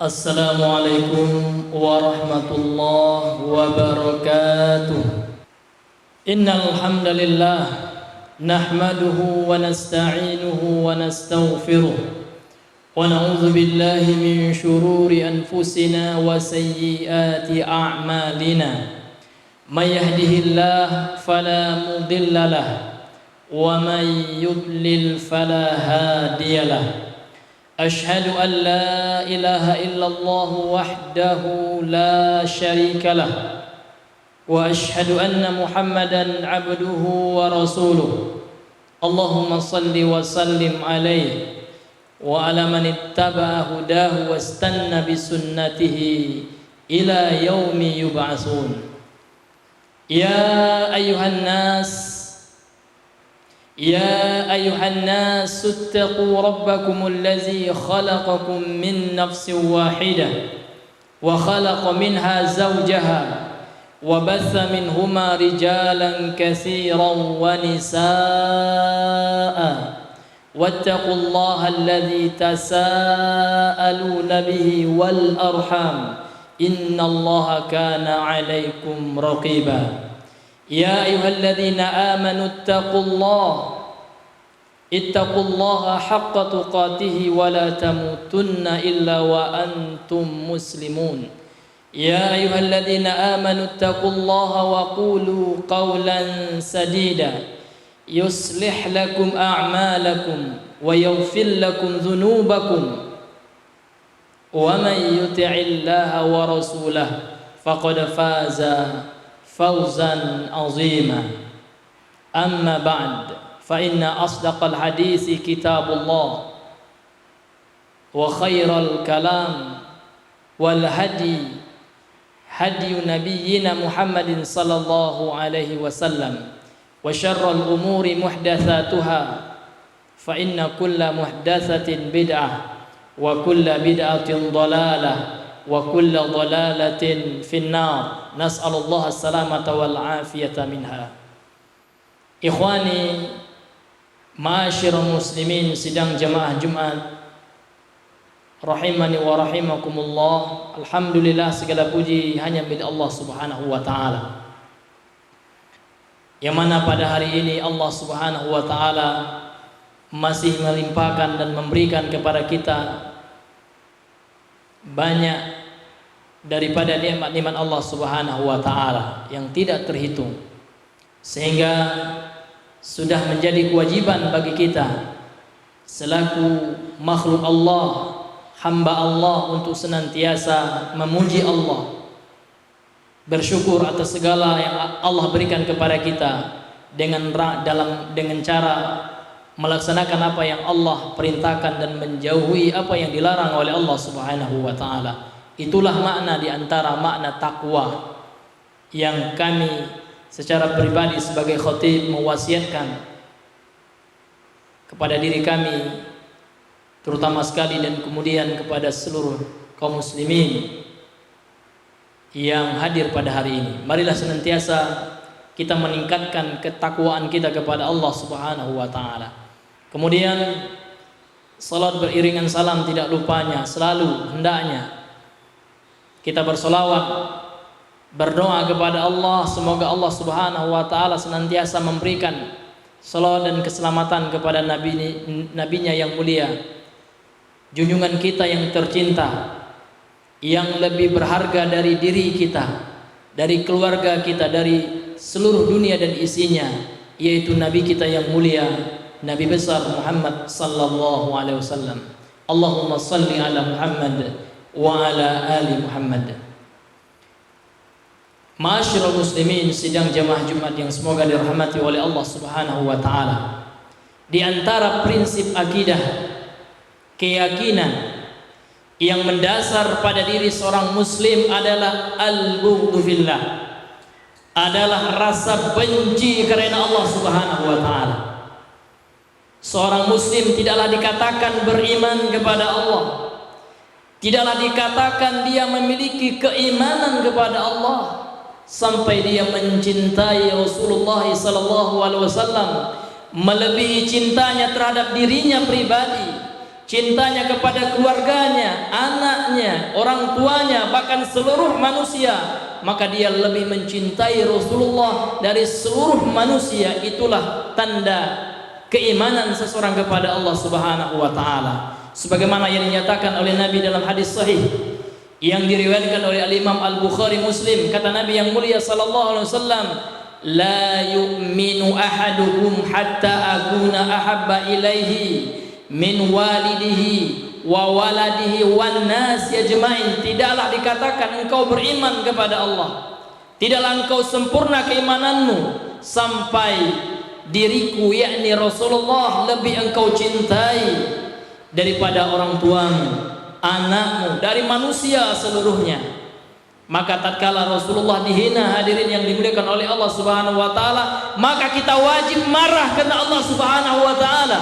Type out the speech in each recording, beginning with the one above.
Assalamualaikum warahmatullahi wabarakatuh. Innal hamdalillah nahmaduhu wa nasta'inuhu wa nastaghfiruh wa na'udzu billahi min shururi anfusina wa sayyiati a'malina. May yahdihillahu fala mudilla lahu wa may yudlil fala hadiya lahu. أشهد أن لا إله إلا الله وحده لا شريك له وأشهد أن محمدا عبده ورسوله اللهم صل وسلم عليه وعلى من اتبع هداه واستنى بسنته إلى يوم يبعثون. يا أيها الناس اتقوا ربكم الذي خلقكم من نفس واحدة وخلق منها زوجها وبث منهما رجالا كثيرا ونساء واتقوا الله الذي تساءلون به والأرحام إن الله كان عليكم رقيبا. يا أيها الذين آمنوا اتقوا الله حق تقاته ولا تموتن إلا وأنتم مسلمون. يا أيها الذين آمنوا اتقوا الله وقولوا قولا سديدا يصلح لكم أعمالكم ويغفر لكم ذنوبكم ومن يطع الله ورسوله فقد فاز فوزا عظيما. أما بعد فإن أصدق الحديث كتاب الله وخير الكلام والهدي هدي نبينا محمد صلى الله عليه وسلم وشر الأمور محدثاتها فإن كل محدثة بدعة وكل بدعة ضلالة وكل ضلالة في النار. نسأل الله السلامة والعافية منها. Ikhwani ma'asyiral muslimin sidang jamaah Jumat rahimani wa rahimakumullah. Alhamdulillah, segala puji hanya milik Allah Subhanahu wa taala, yang mana pada hari ini Allah Subhanahu wa taala masih melimpahkan dan memberikan kepada kita banyak daripada nikmat-nikmat Allah Subhanahu wa taala yang tidak terhitung, sehingga sudah menjadi kewajiban bagi kita selaku makhluk Allah, hamba Allah, untuk senantiasa memuji Allah, bersyukur atas segala yang Allah berikan kepada kita dengan cara melaksanakan apa yang Allah perintahkan dan menjauhi apa yang dilarang oleh Allah Subhanahu wa taala. Itulah makna di antara makna takwa yang kami secara pribadi sebagai khatib mewasiatkan kepada diri kami terutama sekali, dan kemudian kepada seluruh kaum muslimin yang hadir pada hari ini. Marilah senantiasa kita meningkatkan ketakwaan kita kepada Allah Subhanahu wa taala. Kemudian salat beriringan salam tidak lupanya, selalu hendaknya kita bersolawat, berdoa kepada Allah, semoga Allah Subhanahu wa taala senantiasa memberikan salawat dan keselamatan kepada nabinya yang mulia, junjungan kita yang tercinta, yang lebih berharga dari diri kita, dari keluarga kita, dari seluruh dunia dan isinya, yaitu nabi kita yang mulia, Nabi besar Muhammad sallallahu alaihi wasallam. Allahumma salli ala Muhammad wa ala ali Muhammad. Ma'asyiral muslimin sidang jamaah Jumat yang semoga dirahmati oleh Allah Subhanahu wa taala. Di antara prinsip akidah, keyakinan yang mendasar pada diri seorang muslim adalah al-bughdhu fillah, adalah rasa benci karena Allah Subhanahu wa taala. Seorang muslim tidaklah dikatakan beriman kepada Allah, tidaklah dikatakan dia memiliki keimanan kepada Allah sampai dia mencintai Rasulullah sallallahu alaihi wasallam melebihi cintanya terhadap dirinya pribadi, cintanya kepada keluarganya, anaknya, orang tuanya, bahkan seluruh manusia, maka dia lebih mencintai Rasulullah dari seluruh manusia. Itulah tanda keimanan seseorang kepada Allah Subhanahu wa taala. Sebagaimana yang dinyatakan oleh Nabi dalam hadis sahih yang diriwayatkan oleh Al-Imam Al-Bukhari Muslim, kata Nabi yang mulia sallallahu alaihi wasallam, la yu'minu ahadukum hatta akuna ahabba ilaihi min walidihi wa waladihi wan nas yajma'in. Tidaklah dikatakan engkau beriman kepada Allah, tidaklah engkau sempurna keimananmu sampai diriku yakni Rasulullah lebih engkau cintai daripada orang tuamu, anakmu, dari manusia seluruhnya. Maka tatkala Rasulullah dihina, hadirin yang dimuliakan oleh Allah Subhanahu wa taala, maka kita wajib marah karena Allah Subhanahu wa taala.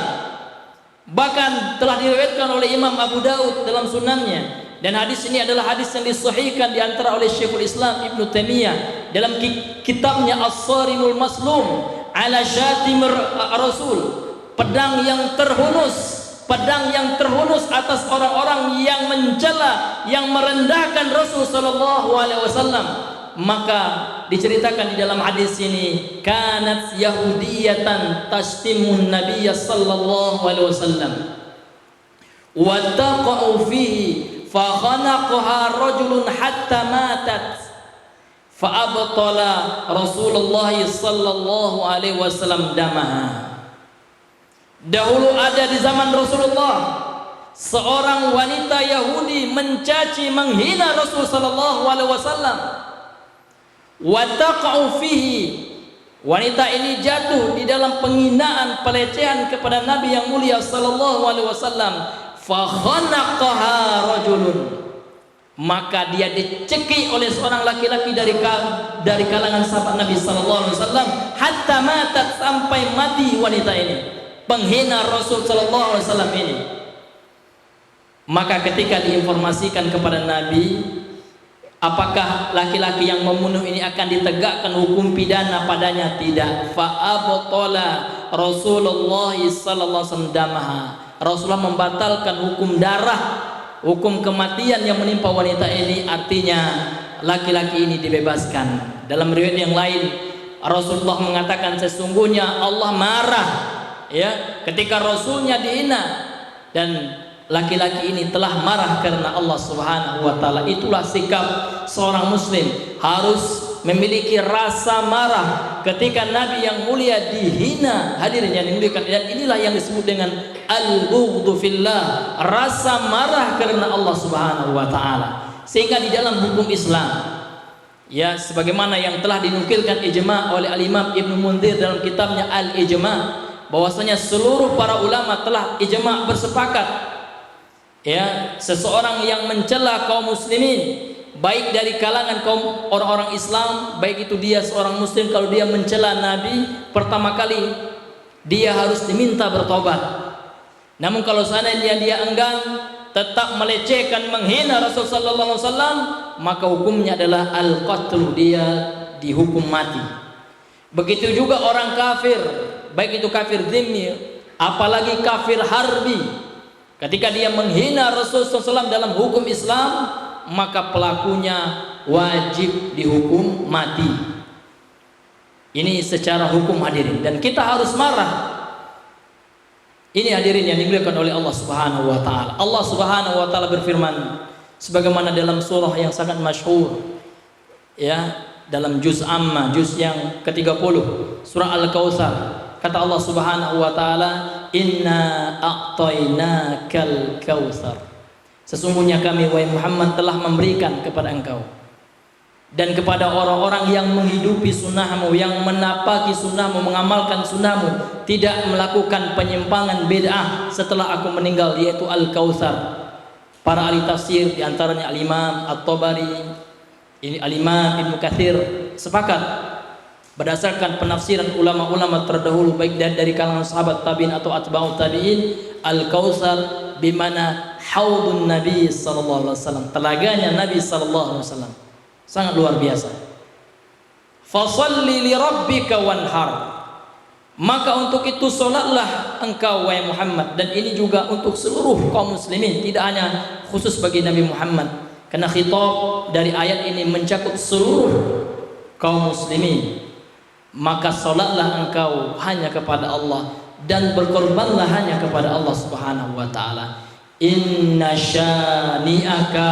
Bahkan telah diriwayatkan oleh Imam Abu Daud dalam sunannya, dan hadis ini adalah hadis yang disahihkan di antara oleh Syekhul Islam Ibnu Taimiyah dalam kitabnya As-Sarimul Maslum ala Syatim Rasul, pedang yang terhunus atas orang-orang yang mencela, yang merendahkan Rasul sallallahu alaihi wasallam. Maka diceritakan di dalam hadis ini, kanat yahudiyatan tashtimun nabiyya sallallahu alaihi wasallam wa taqa'u fihi fa khanaqaha rajulun hatta matat fa abtala Rasulullah sallallahu alaihi wasallam damaha. Dahulu ada di zaman Rasulullah seorang wanita Yahudi mencaci menghina Rasul sallallahu alaihi wasallam. Wa taqa'u fihi, wanita ini jatuh di dalam penghinaan, pelecehan kepada Nabi yang mulia sallallahu alaihi wasallam. Fa khanaqaha rajulun, maka dia dicekik oleh seorang laki-laki dari kalangan sahabat Nabi sallallahu alaihi wasallam, hatta matat, sampai mati wanita ini, penghina Rasul sallallahu alaihi wasallam ini. Maka ketika diinformasikan kepada Nabi, apakah laki-laki yang membunuh ini akan ditegakkan hukum pidana padanya? Tidak. Fa abtala Rasulullah sallallahu alaihi wasallam damaha. Rasulullah membatalkan hukum darah, hukum kematian yang menimpa wanita ini. Artinya laki-laki ini dibebaskan. Dalam riwayat yang lain Rasulullah mengatakan sesungguhnya Allah marah ya ketika Rasulnya dihina, dan laki-laki ini telah marah karena Allah Subhanahu wa taala. Itulah sikap seorang muslim, harus memiliki rasa marah ketika Nabi yang mulia dihina. Hadirin yang dimuliakan, dan inilah yang disebut dengan al-bughdhu fillah, rasa marah karena Allah Subhanahu wa taala. Sehingga di dalam hukum Islam ya, sebagaimana yang telah dinukilkan ijma' oleh Al-Imam Ibnu Munzir dalam kitabnya Al-Ijma', bahwasanya seluruh para ulama telah ijma' bersepakat ya, seseorang yang mencela kaum muslimin, baik dari kalangan kaum orang-orang Islam, baik itu dia seorang muslim, kalau dia mencela Nabi, pertama kali dia harus diminta bertobat. Namun kalau seandainya dia enggan, tetap melecehkan, menghina Rasul sallallahu alaihi wasallam, maka hukumnya adalah al-qatl, dia dihukum mati. Begitu juga orang kafir, baik itu kafir dhimmi, apalagi kafir harbi, ketika dia menghina Rasul SAW dalam hukum Islam, maka pelakunya wajib dihukum mati. Ini secara hukum, hadirin, dan kita harus marah. Ini hadirin yang dimuliakan oleh Allah Subhanahu wa taala. Allah Subhanahu wa taala berfirman sebagaimana dalam surah yang sangat masyhur ya, dalam juz Amma, juz yang ke-30, surah Al-Kautsar. Kata Allah Subhanahu wa taala, inna a'tainakal kautsar, sesungguhnya kami wahai Muhammad telah memberikan kepada engkau dan kepada orang-orang yang menghidupi sunnahmu, yang menapaki sunnahmu, mengamalkan sunnahmu, tidak melakukan penyimpangan bid'ah setelah aku meninggal, yaitu Al-Kautsar. Para ahli tafsir diantaranya Al-Imam At-Tabari, Al-Imam Ibnu Katsir sepakat berdasarkan penafsiran ulama-ulama terdahulu, baik dari kalangan sahabat tabi'in atau atba'ut tabi'in, Al-Kautsar bimana haudun Nabi sallallahu alaihi wasallam, telaganya Nabi sallallahu alaihi wasallam. Sangat luar biasa. Fasholli li rabbika wanhar, Maka untuk itu solatlah engkau wahai Muhammad. Dan ini juga untuk seluruh kaum muslimin, tidak hanya khusus bagi Nabi Muhammad, karena khitab dari ayat ini mencakup seluruh kaum muslimin. Maka solatlah engkau hanya kepada Allah dan berkorbanlah hanya kepada Allah Subhanahu wa taala. Inna syani'aka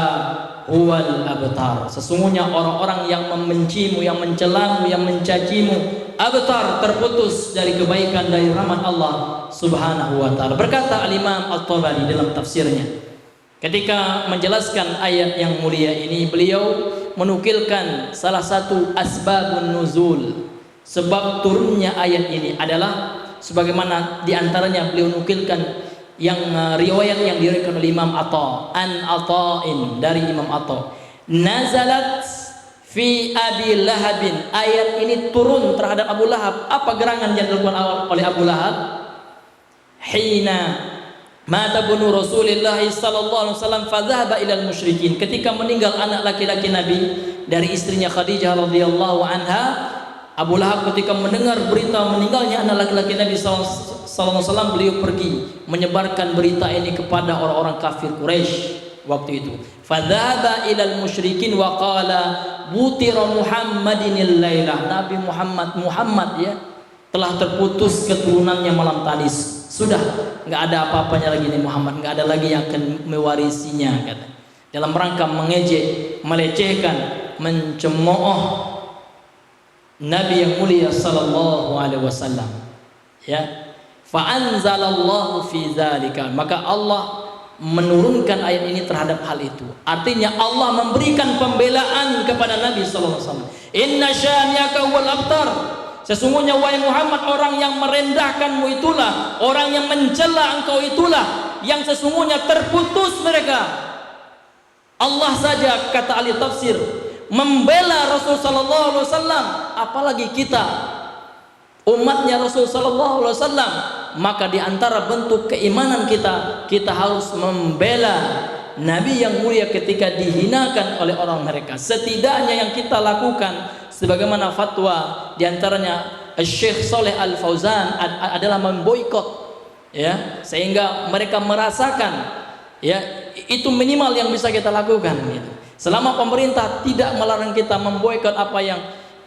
huwal abtar. Sesungguhnya orang-orang yang membencimu, yang mencelamu, yang mencacimu, abtar, terputus dari kebaikan, dari rahmat Allah Subhanahu wa taala. Berkata Al-Imam At-Tabari dalam tafsirnya, ketika menjelaskan ayat yang mulia ini, beliau menukilkan salah satu asbabun nuzul, sebab turunnya ayat ini adalah sebagaimana diantaranya beliau nukilkan yang riwayat yang diriwayatkan oleh Imam Atha an Atha'in, dari Imam Atha, nazalat fi Abi Lahabin. Ayat ini turun terhadap Abu Lahab. Apa gerangan yang dilakukan oleh Abu Lahab? Hina mata bunu Rasulullah sallallahu alaihi wasallam fadhahaba ilal musyrikin. Ketika meninggal anak laki-laki Nabi dari istrinya Khadijah radhiyallahu anha, Abu Lahab ketika mendengar berita meninggalnya anak laki-laki Nabi sallallahu alaihi wasallam, beliau pergi menyebarkan berita ini kepada orang-orang kafir Quraisy waktu itu. Fadhaba ilal musyrikin wa qala butira Muhammadinil lailah. Nabi Muhammad ya telah terputus keturunannya malam tadi. Sudah enggak ada apa-apanya lagi nih Muhammad, enggak ada lagi yang akan mewarisinya, kata. Dalam rangka mengejek, melecehkan, mencemooh Nabi yang mulia sallallahu alaihi wasallam. Ya. Fa anzalallahu fi dzalika. Maka Allah menurunkan ayat ini terhadap hal itu. Artinya Allah memberikan pembelaan kepada Nabi sallallahu alaihi wasallam. Inna syani'aka wal abtar. Sesungguhnya wahai Muhammad, orang yang merendahkanmu itulah, orang yang mencela engkau itulah yang sesungguhnya terputus mereka. Allah saja, kata ahli tafsir, membela Rasul sallallahu alaihi wasallam, apalagi kita umatnya Rasul sallallahu alaihi wasallam. Maka di antara bentuk keimanan kita harus membela Nabi yang mulia ketika dihinakan oleh orang mereka. Setidaknya yang kita lakukan sebagaimana fatwa di antaranya Syekh Saleh Al Fauzan adalah memboikot, ya, sehingga mereka merasakan, ya, itu minimal yang bisa kita lakukan gitu. Selama pemerintah tidak melarang kita memboikot apa yang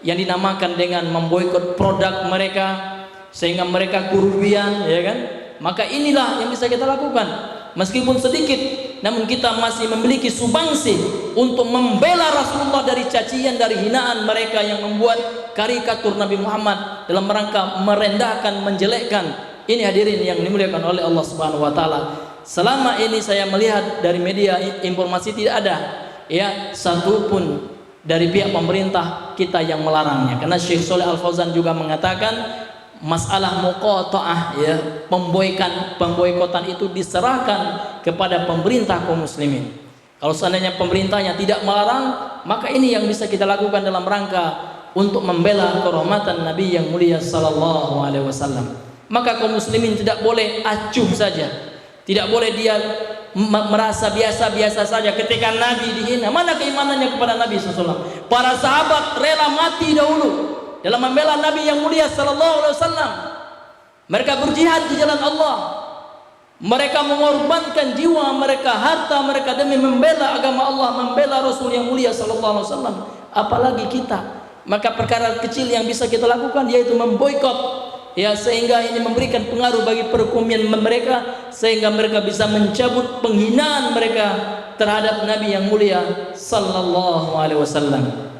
dinamakan dengan memboikot produk mereka sehingga mereka kerugian, ya kan? Maka inilah yang bisa kita lakukan. Meskipun sedikit, namun kita masih memiliki sumbangsi untuk membela Rasulullah dari cacian, dari hinaan mereka yang membuat karikatur Nabi Muhammad dalam rangka merendahkan, menjelekkan. Ini hadirin yang dimuliakan oleh Allah Subhanahu wa taala. Selama ini saya melihat dari media informasi tidak ada, ya, satupun dari pihak pemerintah kita yang melarangnya. Karena Syekh Saleh Al Fauzan juga mengatakan masalah muqata'ah, ya, pemboikotan itu diserahkan kepada pemerintah kaum muslimin. Kalau seandainya pemerintahnya tidak melarang, maka ini yang bisa kita lakukan dalam rangka untuk membela kehormatan Nabi yang mulia sallallahu alaihi wasallam. Maka kaum muslimin tidak boleh acuh saja. Tidak boleh dia merasa biasa-biasa saja ketika Nabi dihina. Mana keimanannya kepada Nabi SAW? Para sahabat rela mati dahulu dalam membela Nabi yang mulia sallallahu alaihi wasallam. Mereka berjihad di jalan Allah. Mereka mengorbankan jiwa mereka, harta mereka demi membela agama Allah, membela Rasul yang mulia sallallahu alaihi wasallam. Apalagi kita. Maka perkara kecil yang bisa kita lakukan yaitu memboikot, ya, sehingga ini memberikan pengaruh bagi perekonomian mereka, sehingga mereka bisa mencabut penghinaan mereka terhadap Nabi yang mulia sallallahu alaihi wasallam.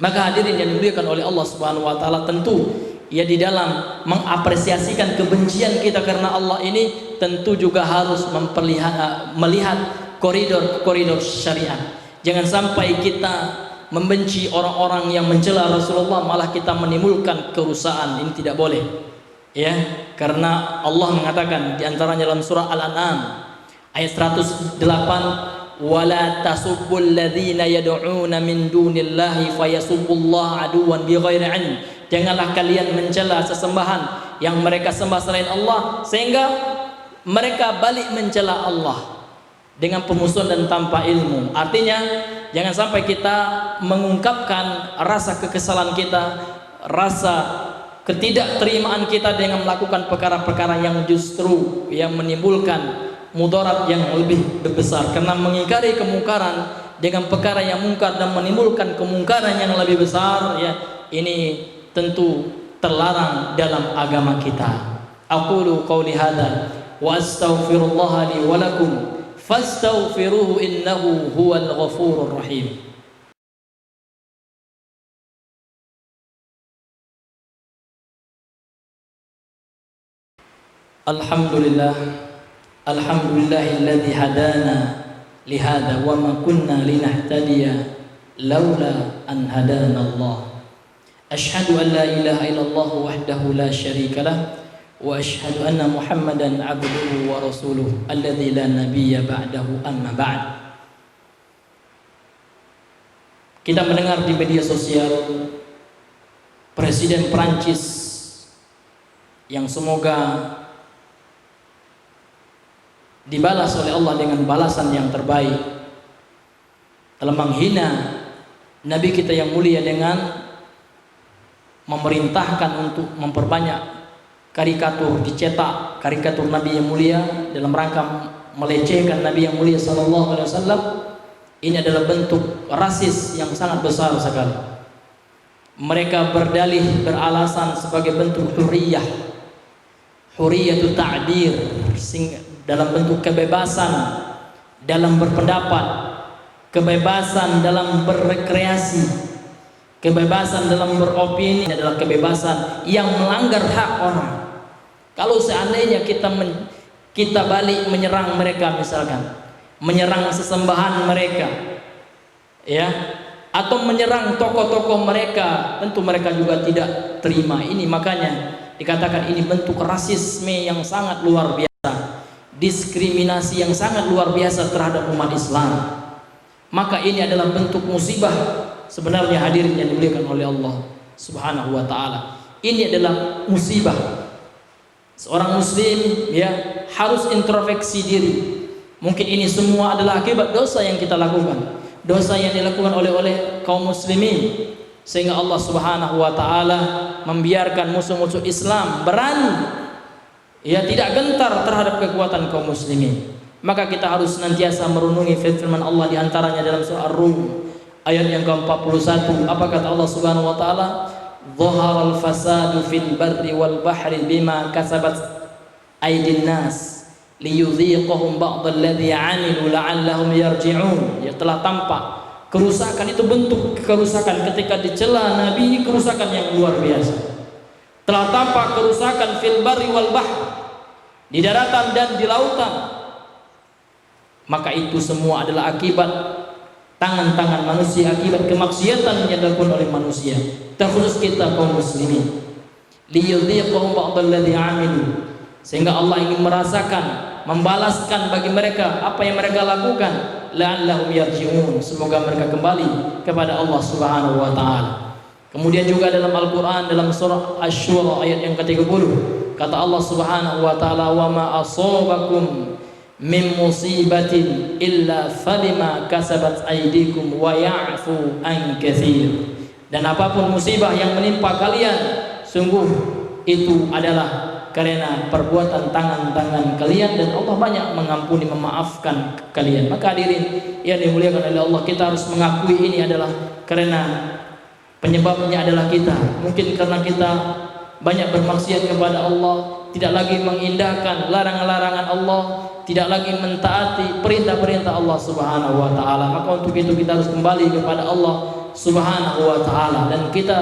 Maka hadirin yang dimuliakan oleh Allah Subhanahu wa taala, tentu ya di dalam mengapresiasikan kebencian kita karena Allah ini tentu juga harus melihat koridor syariat. Jangan sampai kita membenci orang-orang yang mencela Rasulullah malah kita menimbulkan kerusakan. Ini tidak boleh, ya, karena Allah mengatakan di antaranya dalam surah Al-An'am ayat 108, wala tasubbul ladzina yad'una min dunillahi fayasubbullaha aduwan bighairi ilm. Janganlah kalian mencela sesembahan yang mereka sembah selain Allah sehingga mereka balik mencela Allah dengan permusuhan dan tanpa ilmu. Artinya jangan sampai kita mengungkapkan rasa kekesalan kita, rasa ketidakterimaan kita dengan melakukan perkara-perkara yang justru yang menimbulkan mudarat yang lebih besar, karena mengingkari kemungkaran dengan perkara yang mungkar dan menimbulkan kemungkaran yang lebih besar, ya, ini tentu terlarang dalam agama kita. Aqulu qawli hadza wa astaghfirullah li wa lakum fastaghfiruhu innahu huwal ghafurur rahim. Alhamdulillah, alhamdulillahilladzi hadana lihada wa ma kunna linahtadiya laula an hadana Allah. Ashhadu an la ilaha illallah wahdahu la syarika lah wa ashhadu anna Muhammadan abduhu wa rasuluhu alladzi la nabiyya ba'dahu, amma ba'd. Kita mendengar di media sosial Presiden Prancis yang semoga dibalas oleh Allah dengan balasan yang terbaik telah menghina Nabi kita yang mulia dengan memerintahkan untuk memperbanyak karikatur, dicetak karikatur Nabi yang mulia dalam rangka melecehkan Nabi yang mulia sallallahu alaihi wasallam. Ini adalah bentuk rasis yang sangat besar sekali. Mereka berdalih, beralasan sebagai bentuk hurriyah, hurriyatu ta'bir, dalam bentuk kebebasan dalam berpendapat, kebebasan dalam berrekreasi, kebebasan dalam beropini adalah kebebasan yang melanggar hak orang. Kalau seandainya kita balik menyerang mereka, misalkan menyerang sesembahan mereka, ya, atau menyerang tokoh-tokoh mereka, tentu mereka juga tidak terima. Ini makanya dikatakan ini bentuk rasisme yang sangat luar biasa, diskriminasi yang sangat luar biasa terhadap umat Islam. Maka ini adalah bentuk musibah sebenarnya, hadirin yang dimuliakan oleh Allah Subhanahu wa taala. Ini adalah musibah. Seorang muslim, ya, harus introspeksi diri. Mungkin ini semua adalah akibat dosa yang kita lakukan, dosa yang dilakukan oleh kaum muslimin, sehingga Allah Subhanahu wa taala membiarkan musuh-musuh Islam berani, ya, tidak gentar terhadap kekuatan kaum muslimin. Maka kita harus senantiasa merenungi firman Allah, di antaranya dalam surah Ar-Rum ayat yang ke-41. Apa kata Allah Subhanahu wa taala? Dhaharal fasadu fil barri wal bahri bima kasabat aydin nas liyudhiqahum ba'dal ladzi 'amilu la'allahum yarji'un. Ya, telah tampak kerusakan, itu bentuk kerusakan ketika dicela Nabi, kerusakan yang luar biasa. Telah tampak kerusakan fil barri wal bahr, di daratan dan di lautan. Maka itu semua adalah akibat tangan-tangan manusia, akibat kemaksiatan yang dilakukan oleh manusia, terkhusus kita kaum muslimin. Liyudhiqahum ba'dal ladzi 'amilu, sehingga Allah ingin merasakan, membalaskan bagi mereka apa yang mereka lakukan, la'allahum yarji'un, semoga mereka kembali kepada Allah Subhanahu wa taala. Kemudian juga dalam Al-Qur'an, dalam surah Asy-Syura ayat yang ke-30, kata Allah Subhanahu wa taala, wa ma asabakum min musibatin illa fabima kasabat aydikum wa ya'fu an katsir. Dan apapun musibah yang menimpa kalian, sungguh itu adalah karena perbuatan tangan-tangan kalian, dan Allah banyak mengampuni, memaafkan kalian. Maka hadirin yang dimuliakan oleh Allah, kita harus mengakui ini adalah karena penyebabnya adalah kita. Mungkin karena kita banyak bermaksiat kepada Allah, tidak lagi mengindahkan larangan-larangan Allah, tidak lagi mentaati perintah-perintah Allah Subhanahu wa taala. Maka untuk itu kita harus kembali kepada Allah Subhanahu wa taala, dan kita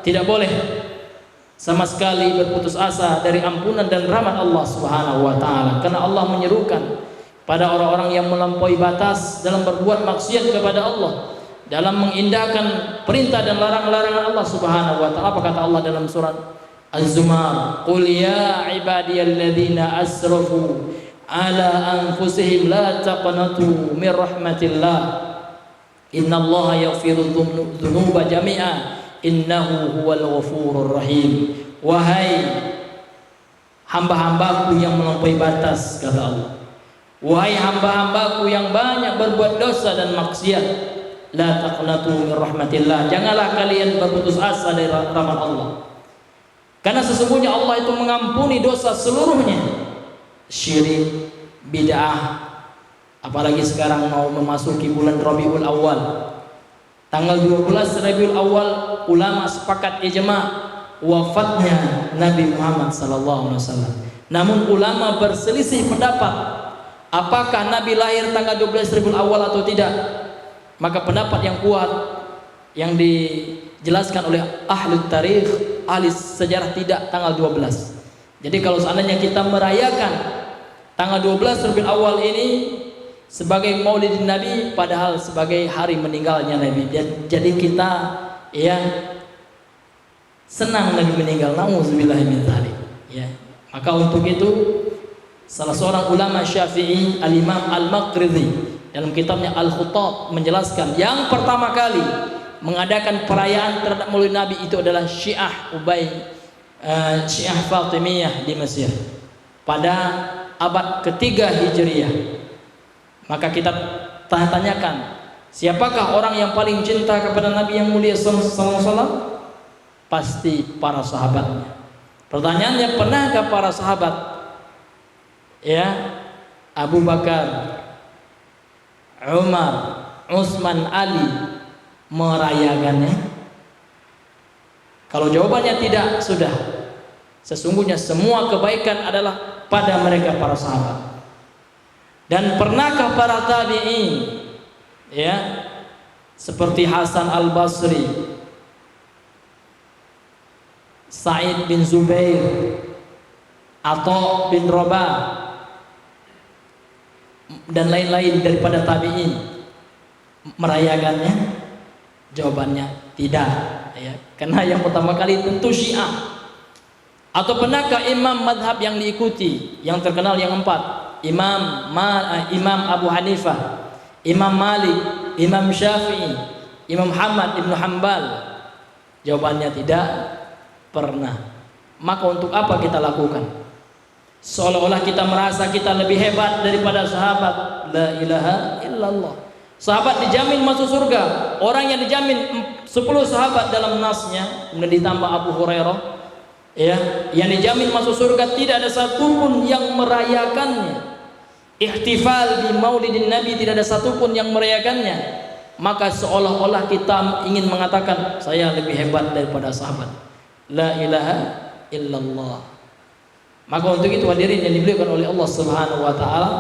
tidak boleh sama sekali berputus asa dari ampunan dan rahmat Allah Subhanahu wa taala, karena Allah menyerukan pada orang-orang yang melampaui batas dalam berbuat maksiat kepada Allah, dalam mengindahkan perintah dan larangan-larangan Allah Subhanahu wa taala. Apa kata Allah dalam surat Az-Zumar? Qul ya ibadiyalladzina asrafu ala anfusihim la taqnatu min rahmatillah innallaha yaghfiru dzunuba jami'a innahu huwal ghafurur rahim. Wahai hamba-hambaku yang melampaui batas, kata Allah, wahai hamba-hambaku yang banyak berbuat dosa dan maksiat, la taqnatu min rahmatillah, janganlah kalian berputus asa dari rahmat Allah. Karena sesungguhnya Allah itu mengampuni dosa seluruhnya. Syirik, bid'ah, apalagi sekarang mau memasuki bulan Rabiul Awal. Tanggal 12 Rabiul Awal, ulama sepakat ijma wafatnya Nabi Muhammad sallallahu alaihi wasallam. Namun ulama berselisih pendapat apakah Nabi lahir tanggal 12 Rabiul Awal atau tidak. Maka pendapat yang kuat yang dijelaskan oleh ahli tarikh, ahli sejarah, tidak tanggal 12. Jadi kalau seandainya kita merayakan tanggal 12 Rabiul Awal ini sebagai Maulid Nabi, padahal sebagai hari meninggalnya Nabi. Jadi kita ya senang Nabi meninggal, nauzubillahi min dzalik. Ya. Maka untuk itu salah seorang ulama Syafi'i, Al-Imam Al-Maqrizi, dalam kitabnya Al-Khutab menjelaskan yang pertama kali mengadakan perayaan terhadap Maulid Nabi itu adalah Syiah Syiah Fatimiyah di Mesir pada abad ketiga Hijriyah. Maka kita tanyakan, siapakah orang yang paling cinta kepada Nabi yang mulia sallallahu alaihi wasallam? Pasti para sahabatnya. Pertanyaannya, pernahkah para sahabat ya Abu Bakar, Umar, Utsman, Ali merayakannya? Kalau jawabannya tidak, sudah. Sesungguhnya semua kebaikan adalah pada mereka para sahabat. Dan pernahkah para tabi'in ya seperti Hasan Al-Basri, Sa'id bin Zubair, Atha bin Rabah dan lain-lain daripada tabi'in merayakannya? Jawabannya tidak ya. Karena yang pertama kali tentu Syiah. Atau pernahkah imam madhab yang diikuti yang terkenal yang empat? Imam Abu Hanifah, Imam Malik, Imam Syafi'i, Imam Ahmad Ibn Hanbal? Jawabannya tidak pernah. Maka untuk apa kita lakukan? Seolah-olah kita merasa kita lebih hebat daripada sahabat. La ilaha illallah. Sahabat dijamin masuk surga. Orang yang dijamin 10 sahabat dalam nasnya, kemudian ditambah Abu Hurairah ya, yang dijamin masuk surga, tidak ada satupun yang merayakannya. Ihtifal di Maulidin Nabi, tidak ada satupun yang merayakannya. Maka seolah-olah kita ingin mengatakan saya lebih hebat daripada sahabat. La ilaha illallah. Maka untuk itu hadirin yang dimuliakan oleh Allah Subhanahu wa taala,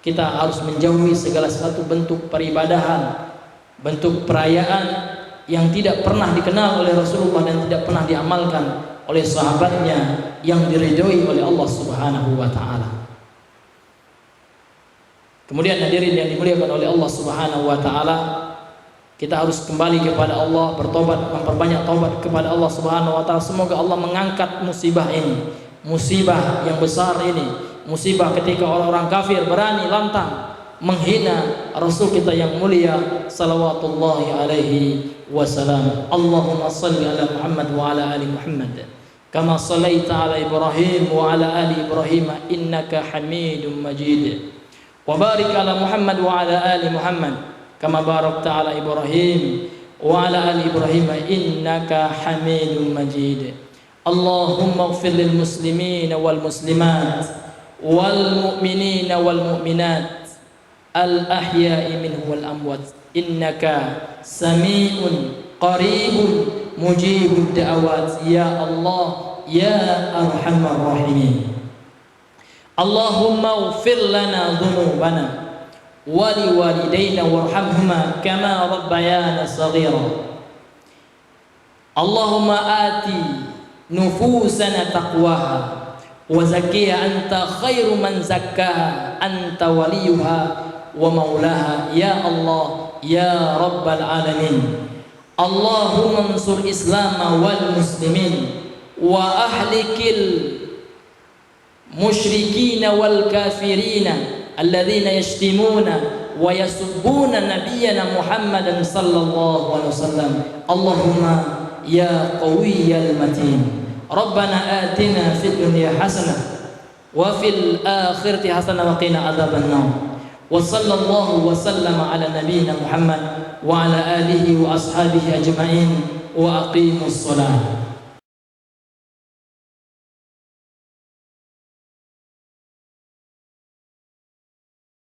kita harus menjauhi segala satu bentuk peribadahan, bentuk perayaan yang tidak pernah dikenal oleh Rasulullah dan tidak pernah diamalkan oleh sahabatnya yang diridhoi oleh Allah Subhanahu wa taala. Kemudian hadirin yang dimuliakan oleh Allah Subhanahu wa taala, kita harus kembali kepada Allah, bertobat, memperbanyak taubat kepada Allah Subhanahu wa taala. Semoga Allah mengangkat musibah ini, musibah yang besar ini, musibah ketika orang-orang kafir berani lantang menghina Rasul kita yang mulia salawatullahi alaihi wasallam. Allahumma salli ala Muhammad wa ala ali Muhammad kama sallaita ala Ibrahim wa ala ali Ibrahim innaka Hamidum Majid. Wa barik ala Muhammad wa ala ali Muhammad kama barakta ala Ibrahim wa ala ali Ibrahim innaka Hamidum Majid. Allahumma ighfir lil muslimin wal muslimat wal mu'minin wal mu'minat al ahya'i minhum wal amwat innaka sami'un qaribun mujibud da'awat ya Allah ya arhamar rahimin. Allahumma ighfir lana dhunubana wa liwalidayna warhamhuma kama rabbayana saghira. Allahumma ati nufusana taqwaha wa zakkiha anta khairu man zakkaha anta waliyuha wa maulaha ya Allah ya rabbal alamin. Allahumma ansur Islam wal muslimin wa ahlikil musyrikin wal kafirin alladzina yashtimuna wa yasubbuna nabiyyana Muhammadan sallallahu alaihi wasallam. Allahumma ya qawiyyal matin Rabbana atina fid dunya hasanah wa fil akhirati hasanah wa qina adzaban nar. Wa sallallahu wa sallama ala nabiyyina Muhammad wa ala alihi wa ashabihi ajma'in wa aqimus shalah.